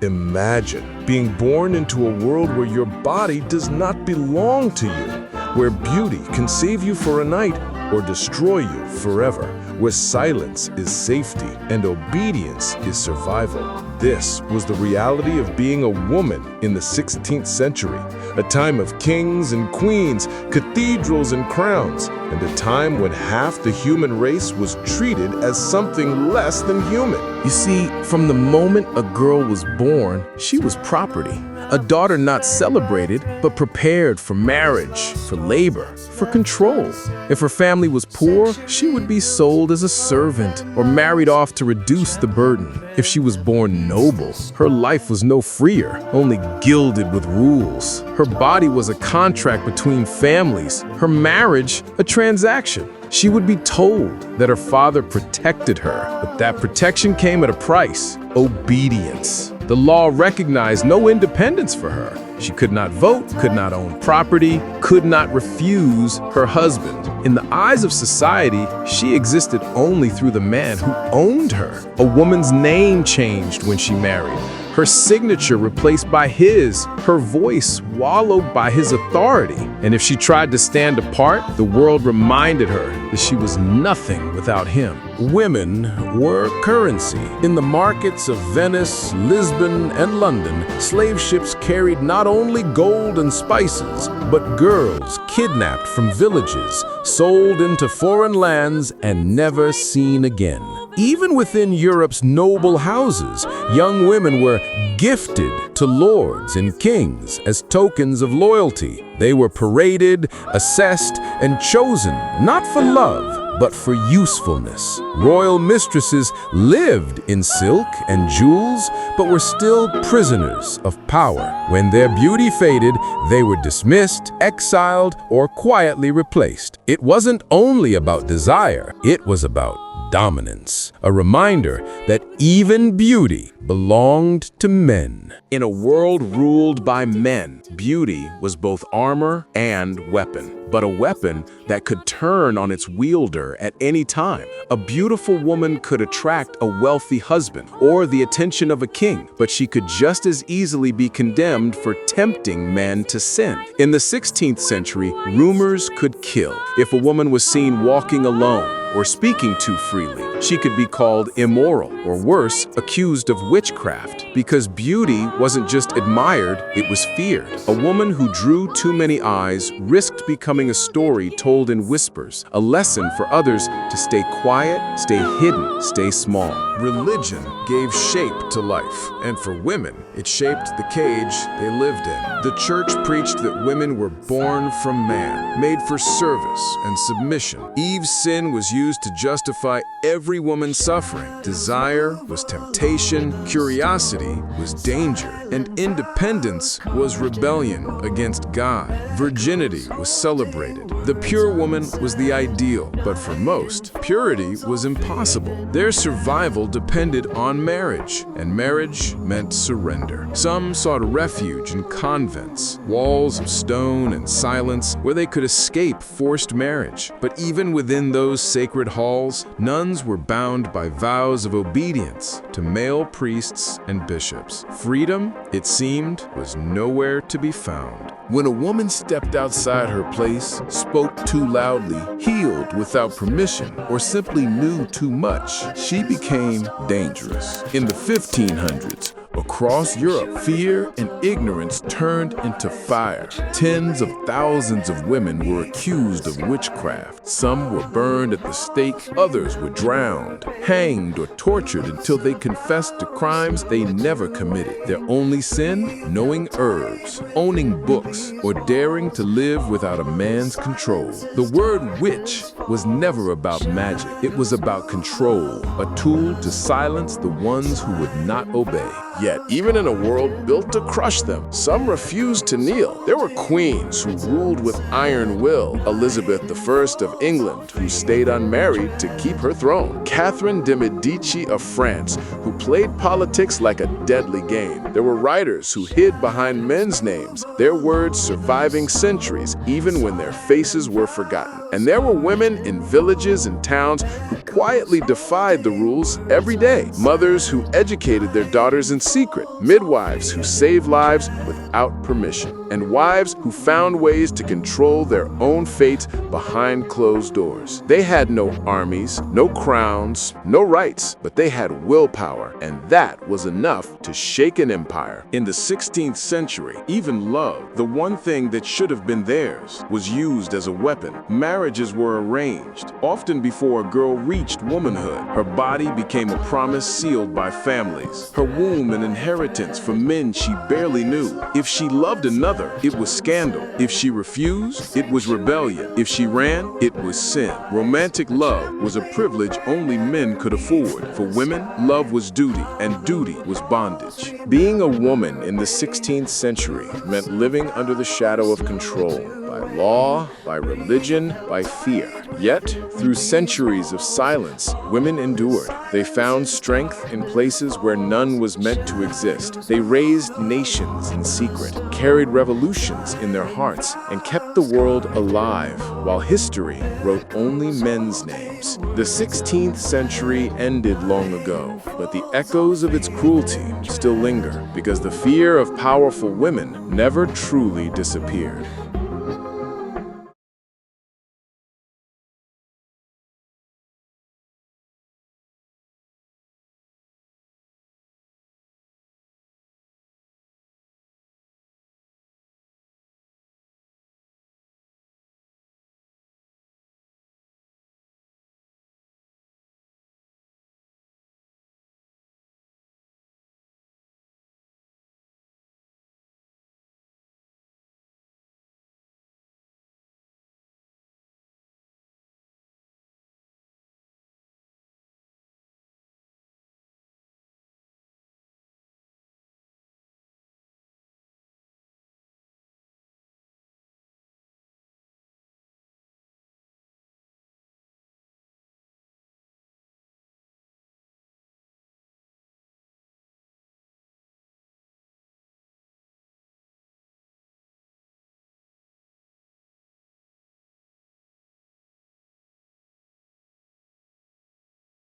Imagine being born into a world where your body does not belong to you, where beauty can save you for a night or destroy you forever, where silence is safety and obedience is survival. This was the reality of being a woman in the 16th century, a time of kings and queens, cathedrals and crowns, and a time when half the human race was treated as something less than human. You see, from the moment a girl was born, she was property. A daughter not celebrated, but prepared for marriage, for labor, for control. If her family was poor, she would be sold as a servant or married off to reduce the burden. If she was born noble, her life was no freer, only gilded with rules. Her body was a contract between families, her marriage a transaction. She would be told that her father protected her, but that protection came at a price: obedience. The law recognized no independence for her. She could not vote, could not own property, could not refuse her husband. In the eyes of society, she existed only through the man who owned her. A woman's name changed when she married. Her signature replaced by his, her voice swallowed by his authority. And if she tried to stand apart, the world reminded her that she was nothing without him. Women were currency. In the markets of Venice, Lisbon, and London, slave ships carried not only gold and spices, but girls kidnapped from villages, sold into foreign lands, and never seen again. Even within Europe's noble houses, young women were gifted to lords and kings as tokens of loyalty. They were paraded, assessed, and chosen not for love, but for usefulness. Royal mistresses lived in silk and jewels, but were still prisoners of power. When their beauty faded, they were dismissed, exiled, or quietly replaced. It wasn't only about desire, it was about dominance, a reminder that even beauty belonged to men. In a world ruled by men, beauty was both armor and weapon, but a weapon that could turn on its wielder at any time. A beautiful woman could attract a wealthy husband or the attention of a king, but she could just as easily be condemned for tempting men to sin. In the 16th century, rumors could kill. If a woman was seen walking alone or speaking too freely, she could be called immoral, or worse, accused of witchcraft, because beauty wasn't just admired, it was feared. A woman who drew too many eyes risked becoming a story told in whispers, a lesson for others to stay quiet, stay hidden, stay small. Religion gave shape to life, and for women, it shaped the cage they lived in. The church preached that women were born from man, made for service and submission. Eve's sin was used to justify every woman's suffering. Desire was temptation, curiosity was danger, and independence was rebellion against God. Virginity was celebrated. The pure woman was the ideal, but for most, purity was impossible. Their survival depended on marriage, and marriage meant surrender. Some sought refuge in convents, walls of stone and silence where they could escape forced marriage. But even within those sacred halls, nuns were bound by vows of obedience to male priests and bishops. Freedom, it seemed, was nowhere to be found. When a woman stepped outside her place, spoke too loudly, healed without permission, or simply knew too much, she became dangerous. In the 1500s, across Europe, fear and ignorance turned into fire. Tens of thousands of women were accused of witchcraft. Some were burned at the stake, others were drowned, hanged, or tortured until they confessed to crimes they never committed. Their only sin? Knowing herbs, owning books, or daring to live without a man's control. The word witch was never about magic. It was about control, a tool to silence the ones who would not obey. Yet, even in a world built to crush them, some refused to kneel. There were queens who ruled with iron will. Elizabeth I of England, who stayed unmarried to keep her throne. Catherine de Medici of France, who played politics like a deadly game. There were writers who hid behind men's names, their words surviving centuries, even when their faces were forgotten. And there were women in villages and towns who quietly defied the rules every day. Mothers who educated their daughters in secret. Midwives who saved lives without permission. And wives who found ways to control their own fate behind closed doors. They had no armies, no crowns, no rights, but they had willpower, and that was enough to shake an empire. In the 16th century, even love, the one thing that should have been theirs, was used as a weapon. Marriages were arranged, often before a girl reached womanhood. Her body became a promise sealed by families, her womb an inheritance for men she barely knew. If she loved another, it was scandal. If she refused, it was rebellion. If she ran, it was sin. Romantic love was a privilege only men could afford. For women, love was duty, and duty was bondage. Being a woman in the 16th century meant living under the shadow of control, by law, by religion, by fear. Yet, through centuries of silence, women endured. They found strength in places where none was meant to exist. They raised nations in secret, carried revolutions in their hearts, and kept the world alive, while history wrote only men's names. The 16th century ended long ago, but the echoes of its cruelty still linger, because the fear of powerful women never truly disappeared.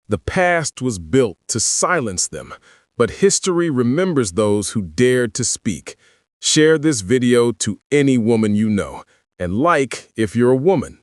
The past was built to silence them, but history remembers those who dared to speak. Share this video to any woman you know, and like if you're a woman.